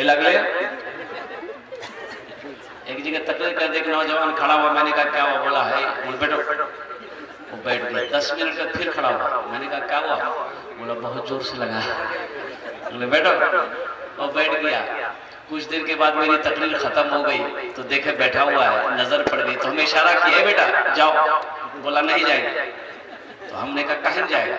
लगले एक जगह तकलीफ कर देख नौजवान खड़ा हुआ, मैंने कहा क्या हुआ? बोला है बैठो। वो बैठ गया। 10 मिनट का फिर खड़ा हुआ, मैंने कहा क्या हुआ? बोला बहुत जोर से लगा। बोले बैठो। और बैठ गया। कुछ देर के बाद मेरी तकलीफ खत्म हो गई तो देखे बैठा हुआ है, नजर पड़ गई तो हमें इशारा किया बेटा जाओ। बोला नहीं जाएंगे। तो हमने कहा कहीं जाएगा?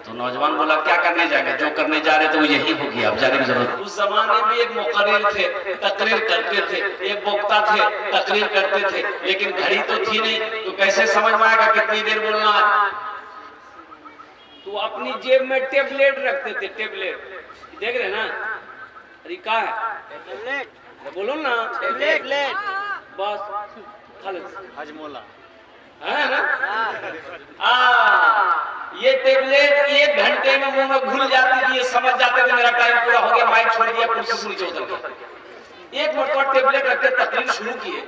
तो नौजवान बोला क्या करने जाएगा? जो करने जा रहे थे वो यही हो गया, अब जाने की जरूरत। उस जमाने में एक मुकर्रिर थे, तकरीर करते थे, एक वक्ता थे, तकरीर करते थे, लेकिन घड़ी तो थी नहीं, तो कैसे समझ में आएगा कितनी देर बोलना है? तो अपनी जेब में टेबलेट रखते थे। टेबलेट देख रहे ना? अरे क्या है? टेबलेट बोलो ना। टेबलेट बस हजमोला है ना? ये टेबलेट 1 घंटे में मुंह में घुल जाती थी। ये समझ जाते थे मेरा टाइम पूरा हो गया, माइक छोड़ दिया, कुर्सी से नीचे उतर गया। एक मरतबा टेबलेट रख के तकरीर शुरू किए।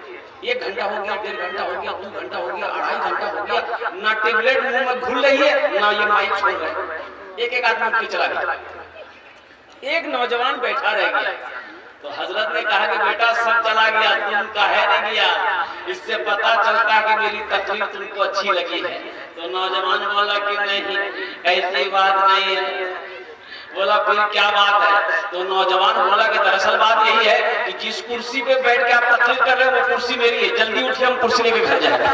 1 घंटा हो गया, 1.5 घंटा हो गया, 2 घंटा हो गया, 2.5 घंटा हो गया, ना टेबलेट मुंह में घुल रही है ना ये माइक छोड़ रहे। एक आदमी उठ के चला गया। एक नौजवान बैठा रह गया। तो हजरत ने कहा कि बेटा सब चला गया, तुम काहे नहीं गया? इससे पता चलता कि मेरी तकरीर तुमको अच्छी लगी है। तो नौजवान बोला कि नहीं, ऐसी बात नहीं है। बोला फिर क्या बात है? तो नौजवान बोला कि दरअसल बात यही है कि जिस कुर्सी पे बैठ के आप तकरीर कर रहे हो वो कुर्सी मेरी है, जल्दी उठिए हम कुर्सी लेके घर जाएंगे।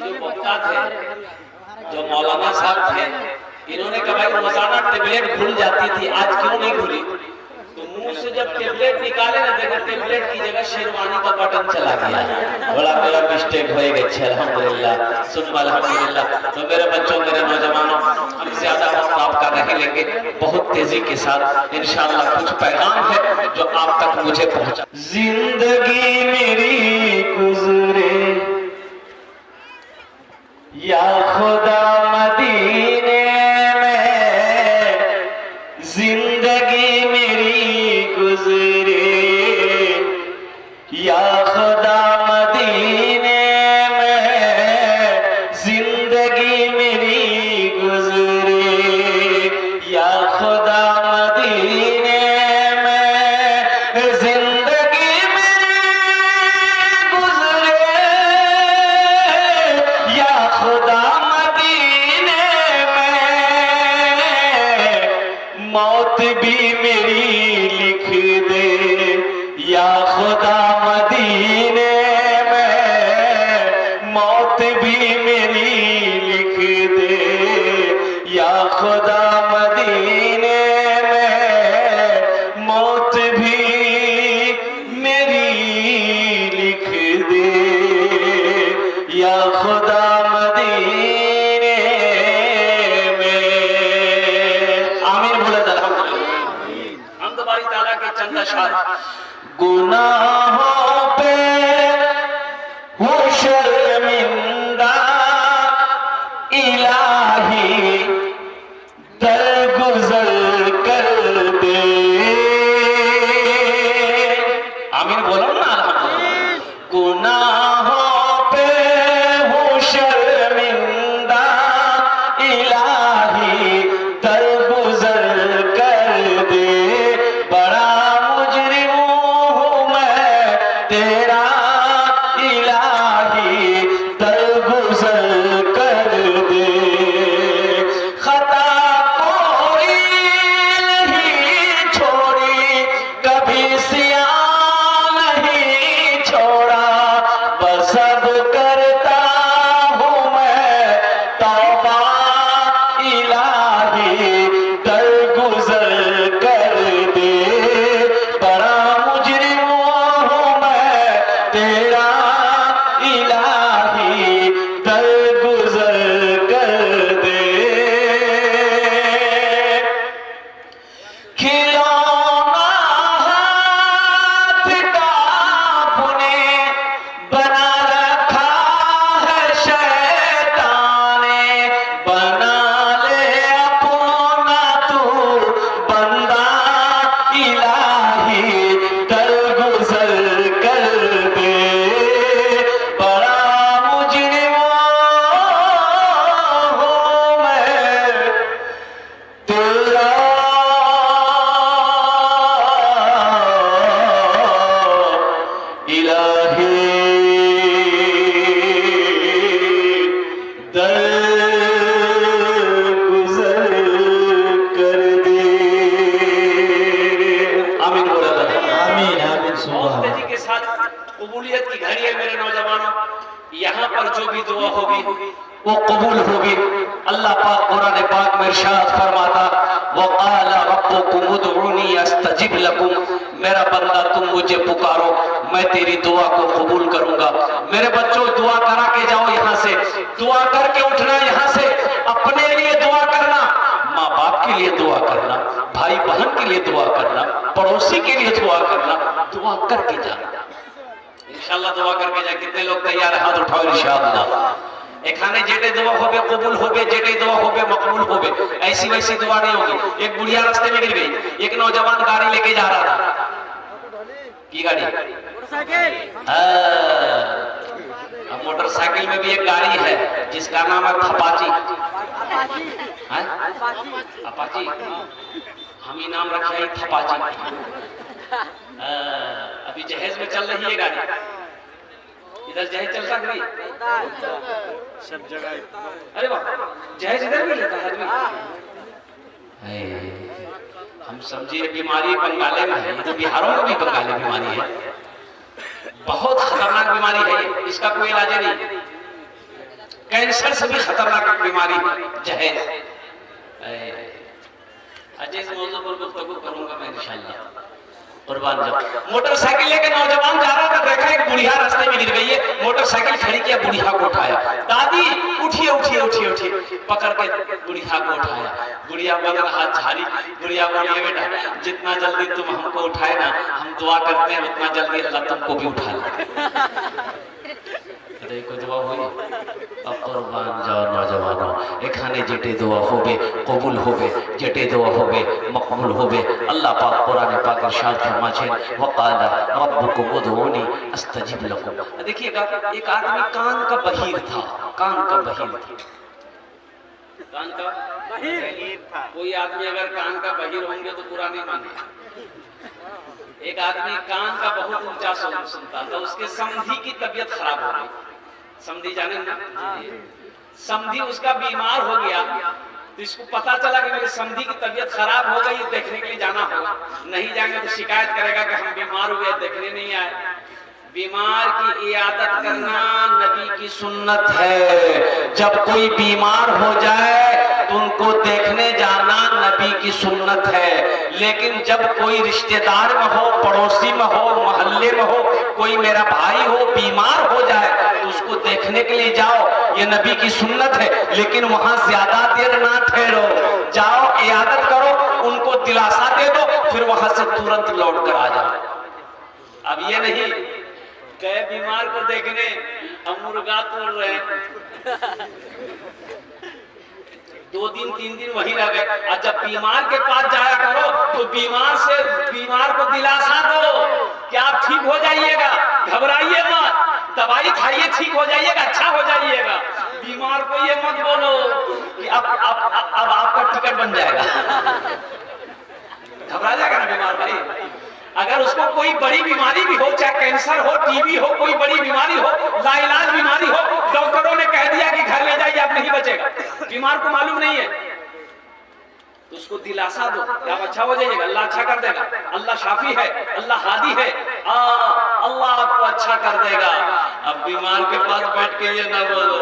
जो वक्ता थे, जो मौलाना साहब थे, इन्होंने कहा भाई रोजाना टेबलेट घुल जाती थी, आज क्यों नहीं घुली? तो मुंह से जब टेबलेट निकाले ना, देखा टेबलेट की जगह शेरवानी का बटन चला गया। बड़ा मेरा मिस्टेक हो गया। अल्हम्दुलिल्लाह सुन अल्हम्दुलिल्लाह। तो मेरे बच्चों, मेरे नौजवानों, हम ज्यादा वक्त आपका नहीं लेंगे, बहुत तेजी के साथ इंशाअल्लाह कुछ पैगाम है जो आप तक मुझे पहुंचा। जिंदगी मेरी गुजरे या खुदा मदीने में, जिंदगी मेरी गुजरे या खुदा मदीने में, जिंदगी मेरी गुजरे या खुदा मदीने में, जिंदगी मेरी गुजरे या खुदा मदीने में, मौत भी मेरी लिख दे या खुदा मदीने में, मौत भी मेरी लिख दे या खुदा मदीने में, मौत भी मेरी लिख दे या खुदा मदीने में। आमीन बोले अल्हम्दुलिल्लाह। हम तुम्हारी ताला के चंद अशआर। गुनाहों पे हो शर्मिंदा इलाही, दरगुजर कर दे। आमीन बोलो ना अल्हम्दुलिल्लाह। गुनाहों पे हो शर्मिंदा इलाही, दरगुजर कर दे। बड़ा मुजरिम हूँ मैं तेरा इलाही, दरगुजर कर दे। खता कोई दुआ होगी वो कबूल होगी। अल्लाह पाक कुरान पाक में इरशाद फरमाता वक़ाल रब्बुकुम उदऊनी अस्तजिब लकुम, मेरा बंदा तुम मुझे पुकारो मैं तेरी दुआ को कबूल करूंगा। मेरे बच्चों दुआ करा के जाओ, यहाँ से दुआ करके उठना, यहाँ से अपने लिए दुआ करना, माँ बाप के लिए दुआ करना, भाई बहन के लिए दुआ करना, पड़ोसी के लिए दुआ करना, दुआ करके जाना। इंशाअल्लाह दुआ करके जा। कितने लोग तैयार है? हाथ उठाओ इंशाअल्लाह। एखाने जेटे दुआ होबे कबूल होबे, जेटे दुआ होबे मकबूल होबे, ऐसी वैसी दुआ नहीं होगी। एक बुढ़िया रास्ते में गिर गई, एक नौजवान गाड़ी लेके जा रहा था। की गाड़ी? अब मोटरसाइकिल में भी एक गाड़ी है जिसका नाम है अपाची। अपाची हम ही नाम रखे हैं थपाची। अभी जहेज में चल रही है गाड़ी। इधर जहेज चलता नहीं सब जगह। अरे वाह, जहेज इधर भी लेता है आदमी। हम समझिए बीमारी बंगाले में है, तो बिहारों में भी बंगाली बीमारी है। बहुत खतरनाक बीमारी है, इसका कोई इलाज नहीं। कैंसर से भी खतरनाक बीमारी जहेज। आज इस मौजू पर गुफ्तगू करूंगा मैं इंशाअल्लाह। मोटरसाइकिल लेकर नौजवान जा रहा था, देखा एक बुढ़िया रास्ते में गिर गई है। मोटरसाइकिल खड़ी किया, बुढ़िया को उठाया। दादी उठिए उठिए उठिए उठिए, पकड़ के बुढ़िया को उठाया। बुढ़िया बदल हाथ झाड़ी। बुढ़िया बोलिए बेटा जितना जल्दी तुम हमको उठाए ना, हम दुआ करते हैं उतना जल्दी अल्लाह तुमको भी उठा ले। देखो दुआ हुई। अब कुर्बान जाओ नौजवानों, एखाने जेटे दुआ होबे कबूल होबे, जेटे दुआ होबे मकबूल होबे। अल्लाह पाक कुरान पाक इरशाद फरमाते वक़ाल रब्बुकुम उदऊनी अस्तजिब लकुम। देखिएगा एक आदमी कान का बहीर था, कान का बहीर था, कान का बहीर था। कोई आदमी अगर कान का बहीर होंगे तो पूरा नहीं माने। एक आदमी कान का बहुत ऊंचा सुनता था, उसके समधी की तबीयत खराब हो गई। समधी जाने ना, समधी उसका बीमार हो गया। तो इसको पता चला कि मेरे समधी की तबीयत खराब हो गई, देखने के लिए जाना होगा। नहीं जाएंगे तो शिकायत करेगा कि हम बीमार हुए, देखने नहीं आए। बीमार की इयादत करना नबी की सुन्नत है। जब कोई बीमार हो जाए तो उनको देखने जाना नबी की सुन्नत है। लेकिन जब कोई रिश्तेदार में हो, पड़ोसी में हो, मोहल्ले में हो, कोई मेरा भाई हो बीमार हो जाए तो उसको देखने के लिए जाओ, ये नबी की सुन्नत है। लेकिन वहां ज्यादा देर ना ठहरो, जाओ इयादत करो, उनको दिलासा दे दो, फिर वहां से तुरंत लौट कर आ जाओ। अब ये नहीं गए बीमार को देखने, हम मुर्गा तोड़ रहे हैं। 2 दिन 3 दिन वही रह गए। और जब बीमार के पास जाया करो तो बीमार को दिलासा दो कि आप ठीक हो जाइएगा, घबराइए मत, दवाई खाइए ठीक हो जाइएगा, अच्छा हो जाइएगा। बीमार को ये मत बोलो कि अब आपका टिकट बन जाएगा। घबरा जाएगा ना बीमार भाई। अगर उसको कोई बड़ी बीमारी भी हो, चाहे कैंसर हो, टीबी हो, कोई बड़ी बीमारी हो, लाइलाज बीमारी हो, डॉक्टरों ने कह दिया कि घर ले जाइए, आप नहीं बचेगा, बीमार को मालूम नहीं है, तो उसको दिलासा दो कि आप अच्छा हो जाइएगा, अल्लाह अच्छा कर देगा, अल्लाह शाफी है, अल्लाह हादी है, अल्लाह आपको अच्छा कर देगा। अब बीमार के पास बैठ के ये ना बोलो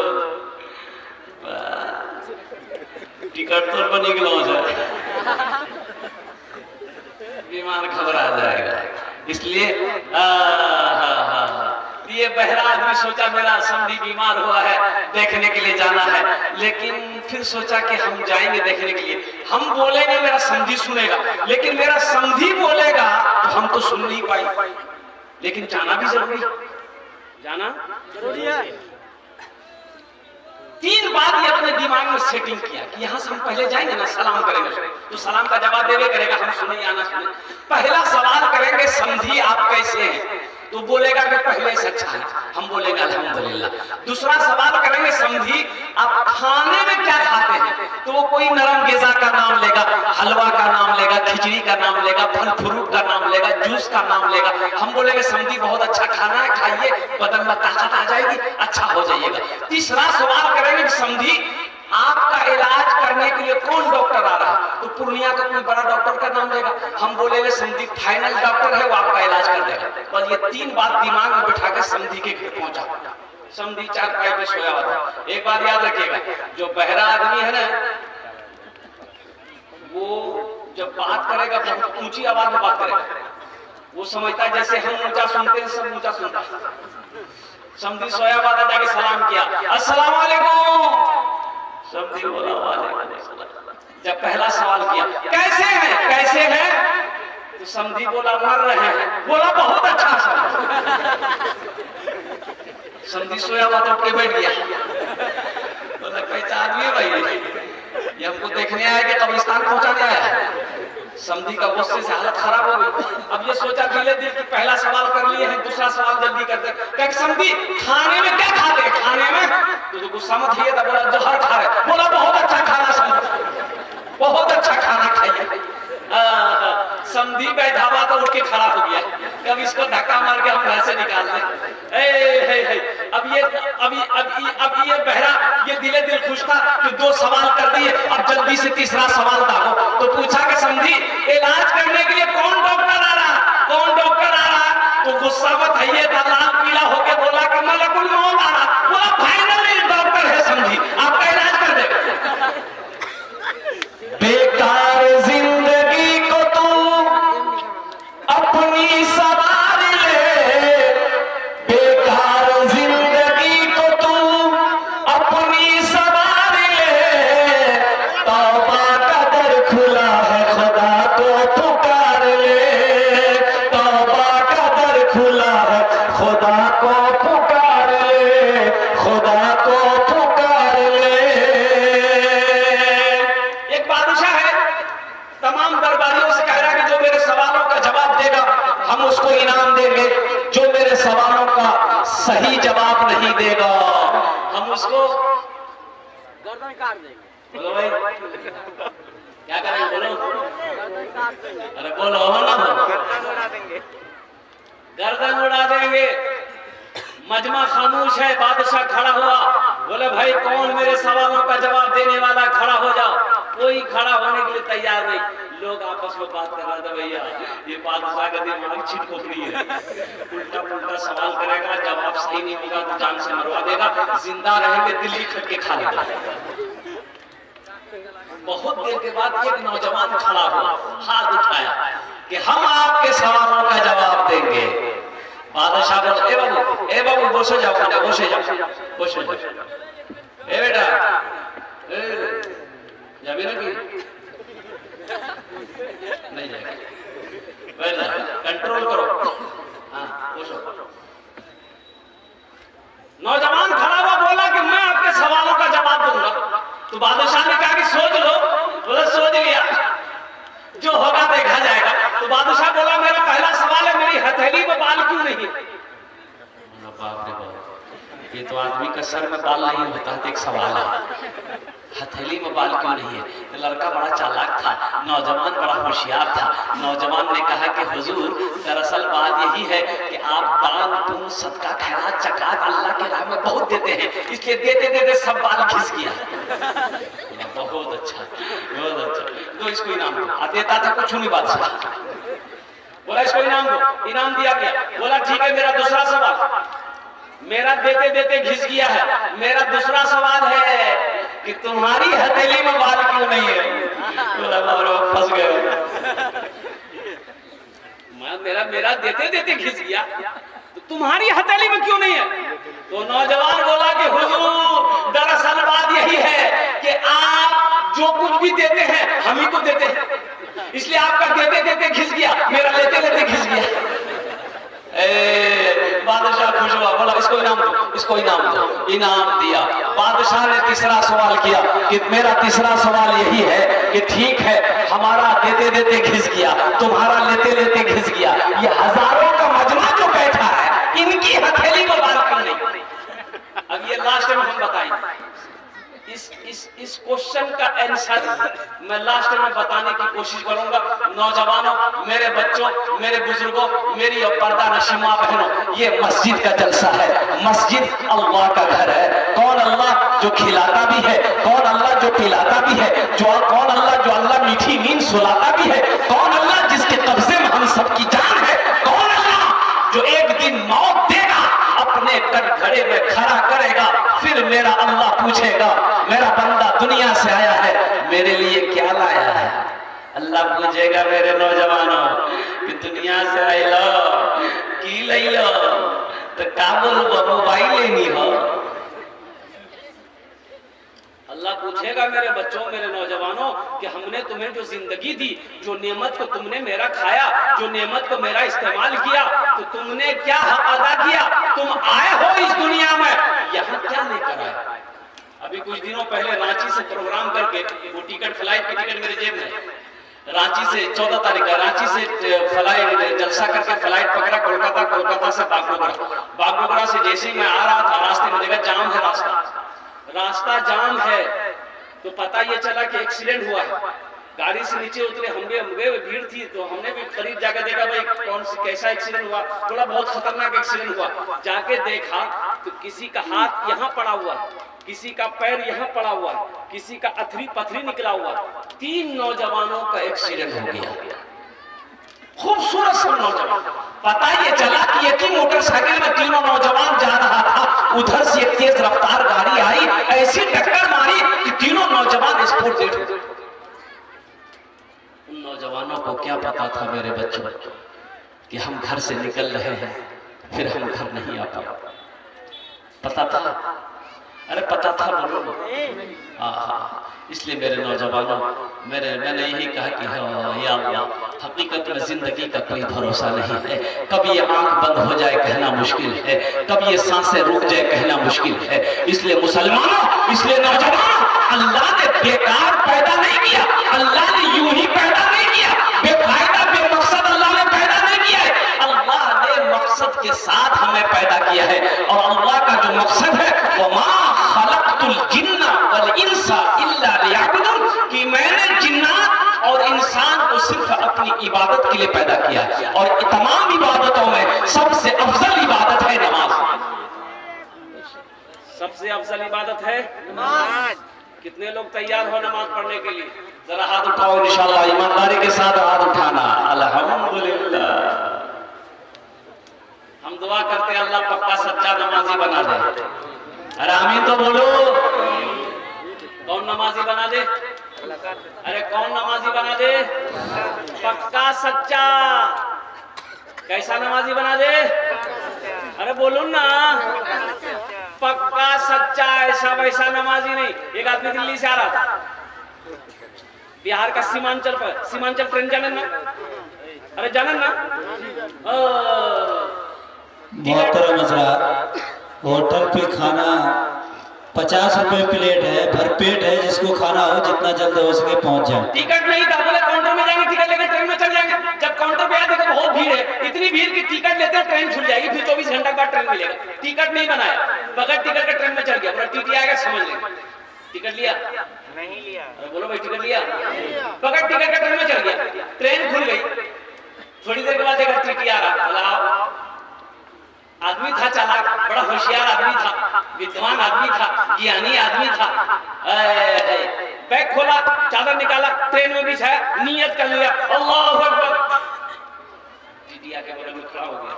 टिकट तो बनी गया, बीमार घबरा जाएगा। इसलिए ये बहरा आदमी सोचा मेरा समधी बीमार हुआ है, देखने के लिए जाना है। लेकिन फिर सोचा कि हम जाएंगे देखने के लिए, हम बोलेंगे मेरा समधी सुनेगा, लेकिन मेरा समधी बोलेगा तो हम तो सुन नहीं पाए। लेकिन जाना भी जरूरी, जाना जरूरी है। 3 बार ये अपने दिमाग में सेटिंग किया कि यहाँ से हम पहले जाएंगे ना, सलाम करेंगे तो सलाम का जवाब देवे करेगा, हम सुने या ना सुने। पहला सवाल करेंगे समधी आप कैसे हैं, तो बोलेगा कि पहले से अच्छा है, हम बोलेंगे अल्हम्दुलिल्लाह। दूसरा सवाल करेंगे समधी आप खाने में क्या खाते हैं, तो वो कोई नरम ग़िज़ा का नाम लेगा, हलवा का नाम लेगा, खिचड़ी का नाम लेगा, फल फ्रूट का नाम लेगा, जूस का नाम लेगा। हम बोलेंगे समधी बहुत अच्छा खाना है, खाइए, बदन में ताकत आ जाएगी, अच्छा हो जाइएगा। तीसरा सवाल करेंगे समधी आपका इलाज करने के लिए कौन डॉक्टर आ रहा है, तो पूर्णिया का कोई बड़ा डॉक्टर का नाम लेगा, हम बोलेंगे समधी फाइनल डॉक्टर है, वो आपका इलाज कर देगा। बस ये 3 बात दिमाग में बिठा के समधी के घर पहुंचा। समधी चारपाई पे सोया हुआ था। एक बात याद रखिएगा, जो बहरा आदमी है ना, वो जब बात करेगा बहुत ऊंची आवाज में बात करेगा। वो समझता है जैसे हम ऊंचा सुनते हैं, सब ऊंचा सुनता है। समधी सोया हुआ था, जाके सलाम किया, अस्सलाम वालेकुम। समधी बोला वालेकुम अस्सलाम। जब पहला सवाल किया, कैसे हैं, कैसे हैं, तो समधी बोला मर रहे हैं। बोला बहुत अच्छा सवाल। समधी सोया हुआ था, उठ के बैठ गया। बोला कैसा आदमी है भाई, ये हमको देखने आया कि कब्रिस्तान पहुंचाने आया। समधी का गुस्से से हालत खराब हो गई। अब ये सोचा धीरे धीरे कि पहला सवाल कर लिए हैं, दूसरा सवाल जल्दी करते। कह समधी खाने में क्या खाते हैं, खाने में तो गुस्सा मत है। बोला जहर खा रहे। बोला बहुत अच्छा खाना समझ, बहुत अच्छा खाना खाइए। समधी बैठा हुआ तो उठ के खड़ा हो गया। कब इसको धक्का मार के हम घर से निकाल दें। अब ये बहरा ये दिले दिल खुश था कि 2 सवाल कर दिए, अब जल्दी से तीसरा सवाल दागो। तो पूछा कि समझी इलाज करने के लिए कौन डॉक्टर आ रहा, कौन डॉक्टर आ रहा? तो गुस्सा मत है, लाल पीला होके बोला कि मलकुल मौत आ रहा। बोला फाइनली डॉक्टर है समझी, आपका इलाज कर देगा। बेकार जिंदगी को तू अपनी सवार ले, बेकार जिंदगी को तू अपनी सवार ले। तौबा का दर खुला है, खुदा को पुकार ले। तौबा का दर खुला है, खुदा को पुकार ले, खुदा को पुकार ले। एक बादशाह है, तमाम दरबारियों से कह रहा है कि जो मेरे सवालों का जवाब देगा हम उसको इनाम देंगे, जो मेरे सवालों का सही जवाब नहीं देगा हम उसको गर्दन काट देंगे। बोलो भाई क्या करेंगे, बोलो गर्दन काट देंगे। अरे बोलो हो ना, गर्दन उड़ा देंगे। गर्दन उड़ा देंगे। मजमा खामोश है, बादशाह खड़ा हुआ। बोले भाई कौन मेरे सवालों का जवाब देने वाला, खड़ा हो जाओ। कोई खड़ा होने के लिए तैयार नहीं। लोग आपस में बात कर रहे थे, भैया ये बादशाह का दिमाग छिट खोपड़ी है, उल्टा पुल्टा सवाल करेगा, जवाब सही नहीं होगा तो जान से मरवा देगा, जिंदा रहेंगे दिल्ली खट के खा लेगा। बहुत देर के बाद एक नौजवान खड़ा हुआ, हाथ उठाया कि हम आपके सवालों का जवाब देंगे। बादशाह बोले ए बाबू बसो जाओ, बसो जाओ, बसो जाओ। ए बेटा जाबे ना कि नहीं जाएगा, कंट्रोल करो। हाँ बसो। नौजवान खड़ा हुआ, बोला कि मैं आपके सवालों का जवाब दूंगा। तो बादशाह ने कहा कि सोच लो। बोला सोच लिया, जो होगा देखा जाएगा। तो बादशाह बोला मेरा पहला सवाल है, मेरी हथेली में बाल क्यों नहीं है? बाप रे बाप, ये तो आदमी का सर में बाल नहीं होता है, एक सवाल है हथेली में बाल क्यों नहीं है। लड़का बड़ा चालाक था, नौजवान बड़ा होशियार था। नौजवान ने कहा कि हुजूर दरअसल बात यही है कि आप दान पुण्य सदका खैरात जकात अल्लाह के राह में बहुत देते हैं, इसलिए देते देते सब बाल घिस गया। बहुत अच्छा, बहुत अच्छा, तो इसको इनाम दो। देता था कुछ नहीं बादशाह। बोला इसको इनाम दो। इनाम दिया गया। बोला ठीक है, मेरा दूसरा सवाल, मेरा देते देते घिस गया है, मेरा दूसरा सवाल है कि तुम्हारी हथेली में बाल क्यों नहीं है? बोला फंस गए। मेरा देते देते घिस गया, तो तुम्हारी हथेली में क्यों नहीं है? तो नौजवान बोला कि हुजूर दरअसल बात यही है कि आप जो कुछ भी देते हैं हम ही को देते हैं, इसलिए आपका देते देते घिस गया, मेरा लेते लेते घिस गया। बादशाह खुश हुआ, बोला इसको इनाम दो, इसको इनाम दो। इनाम दिया। बादशाह ने तीसरा सवाल किया कि मेरा तीसरा सवाल यही है कि ठीक है हमारा देते देते घिस गया, तुम्हारा लेते लेते घिस गया, ये हजारों का मजमा जो बैठा है इनकी हथेली में बाल क्यों नहीं? अब ये लास्ट में हम बताएंगे। इस क्वेश्चन का आंसर मैं लास्ट में बताने की कोशिश करूंगा। नौजवानों, मेरे बच्चों, मेरे बुजुर्गों, मेरी और पर्दा नशीमा बहनों, ये मस्जिद का जलसा है। मस्जिद अल्लाह का घर है। कौन अल्लाह जो खिलाता भी है, कौन अल्लाह जो पिलाता भी है, कौन अल्लाह जो अल्लाह मीठी नींद सुलाता भी है, कौन अल्लाह जिसके कब्जे में हम सबकी जान है, कौन अल्लाह जो एक दिन मौत देगा अपने कटघरे में खड़ा पूछेगा मेरा बंदा दुनिया से आया है मेरे लिए क्या लाया है। अल्लाह पूछेगा मेरे नौजवानों कि दुनिया से आए लो की ले लो तो का बोलबो मोबाइल लेनी हो। अल्लाह पूछेगा मेरे बच्चों मेरे नौजवानों कि हमने तुम्हें जो जिंदगी दी, जो नेमत को तुमने मेरा खाया, जो नेमत को मेरा इस्तेमाल किया, तो तुमने क्या हक अदा किया। तुम आए हो इस दुनिया में, यहाँ क्या लेकर आए। अभी कुछ दिनों पहले रांची से प्रोग्राम करके वो टिकट, फ्लाइट की टिकट मेरे जेब में, रांची से 14 तारीख का रांची से फ्लाइट जलसा करके फ्लाइट पकड़ा कोलकाता, कोलकाता से बागडोगरा, बागडोगरा से जैसे ही मैं आ रहा था रास्ते में देखा जाम है, रास्ता जाम है। तो पता ये चला कि एक्सीडेंट हुआ है। गाड़ी से नीचे उतरे, हम भी भीड़ थी तो हमने भी करीब जाकर देखा भाई कौन सी कैसा एक्सीडेंट हुआ, थोड़ा बहुत खतरनाक एक्सीडेंट हुआ। जाके देखा तो किसी का हाथ यहाँ पड़ा हुआ है, किसी का पैर यहाँ पड़ा हुआ है, किसी का अथरी पथरी निकला हुआ। 3 नौजवानों का एक्सीडेंट हो गया। खूबसूरत सब नौजवान। पता ये चला कि एक ही मोटरसाइकिल में तीनों नौजवान जा रहा था, उधर से एक तेज रफ्तार गाड़ी आई, ऐसी टक्कर मारी कि तीनों नौजवान स्पॉट डेड हो गए। उन नौजवानों को क्या पता था मेरे बच्चों कि हम घर से निकल रहे हैं फिर हम घर नहीं आ पाए। पता था? अरे पता था बोलो। हाँ, इसलिए मेरे नौजवानों मैंने यही कहा कि या अल्लाह, हकीकत में जिंदगी का कोई भरोसा नहीं है। कभी ये आंख बंद हो जाए कहना मुश्किल है, कभी ये सांसें रुक जाए कहना मुश्किल है। इसलिए मुसलमानों, इसलिए नौजवानों, अल्लाह ने बेकार पैदा नहीं किया, अल्लाह ने यूं ही पैदा नहीं किया, बेफायदा बेमकसद अल्लाह ने पैदा नहीं किया है। अल्लाह ने मकसद के साथ हमें पैदा किया है और अल्लाह का जो मकसद है वो मा खलक़तुल जिन्ना वल इंसा इल्ला लियअबुदून, कि मैंने जिन्नात और इंसान को सिर्फ अपनी इबादत के लिए पैदा किया। और तमाम इबादतों में सबसे अफजल इबादत है नमाज। सबसे अफजल इबादत है नमाज। कितने लोग तैयार हो नमाज पढ़ने के लिए? जरा हाथ उठाओ इंशाअल्लाह, ईमानदारी के साथ हाथ उठाना। अल्हम्दुलिल्लाह। हम दुआ करते हैं अल्लाह पक्का सच्चा नमाजी बना दे। अरे आमीन तो बोलो। कौन नमाजी बना दे? अरे कौन नमाजी बना दे? पक्का सच्चा। कैसा नमाजी बना दे? अरे बोलो ना, पक्का सच्चा, ऐसा वैसा नमाजी नहीं। एक आदमी दिल्ली से आ रहा था, बिहार का सीमांचल ट्रेन जाने ना? अरे जाने ना? मोहतरम हज़रात, होटल पे खाना 50 रुपए प्लेट है, भरपेट है, जिसको खाना हो जितना जल्द हो सके पहुंच जाए। टिकट नहीं था, बोले काउंटर में जाएंगे टिकट लेकर ट्रेन में चल जाएंगे। जब काउंटर पे आया देखो बहुत भीड़ है, इतनी भीड़ की टिकट लेते हैं ट्रेन छूट जाएगी, फिर 24 घंटा बाद ट्रेन मिलेगा। टिकट नहीं बनाया, बगैर टिकट का ट्रेन में चढ़ गया। बोला टीटी आएगा समझ लेंगे। टिकट लिया? नहीं लिया। अरे बोलो भाई टिकट लिया? बगैर टिकट का ट्रेन में चढ़ गया, ट्रेन खुल गई। थोड़ी देर के बाद देखा टीटी आ रहा। बोला आदमी था चालाक, बड़ा होशियार आदमी था, विद्वान आदमी था, ज्ञानी आदमी था। बैग खोला, चादर निकाला, ट्रेन में बिछाया, नियत कर लिया अल्लाहू अकबर। टीटी आके बगल में खड़ा हो गया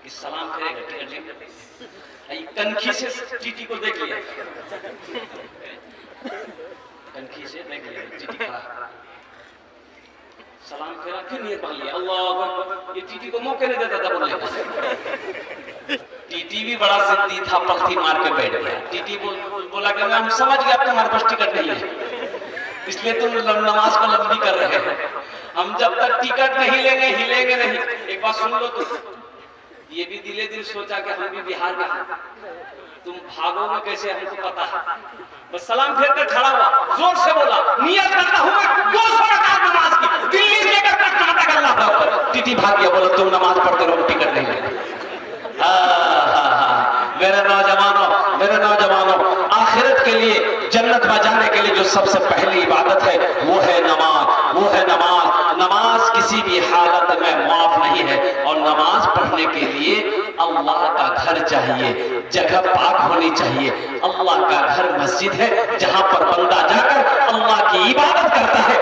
कि सलाम करेगा टिकट लेंगे। कनखी से टीटी को देख लिया, कनखी से देख लिया टीटी खड़ा, सलाम फेरा, फिर नियत मान लिया अल्लाहू अकबर। ये टीटी को मौके नहीं देता था बोलने का। टीटी भी बड़ा जिद्दी था, पलथी मार के बैठ गया। टीटी बोला कि हम समझ गए अब तुम्हारे पास टिकट नहीं है, इसलिए तुम नमाज को लंबी कर रहे हो। हम जब तक टिकट नहीं लेंगे हिलेंगे नहीं। एक बात सुन लो, तुम ये भी दिले दिल सोचा कि हम भी बिहार का हैं, तुम भागोगे कैसे हमको पता है। बस सलाम फेर कर खड़ा हुआ, जोर से बोला नियत करता हूं मैं 200 रकात नमाज की, दिल्ली से लेकर पटना तक अल्लाह। टीटी भाग गया, बोला तुम नमाज पढ़ते रहो, टिकट नहीं लेंगे। मेरे नौजवानों, आखिरत के लिए, जन्नत में जाने के लिए जो सबसे पहली इबादत है वो है नमाज, वो है नमाज। नमाज किसी भी हालत में माफ नहीं है। और नमाज पढ़ने के लिए अल्लाह का घर चाहिए, जगह पाक होनी चाहिए। अल्लाह का घर मस्जिद है, जहां पर बंदा जाकर अल्लाह की इबादत करता है,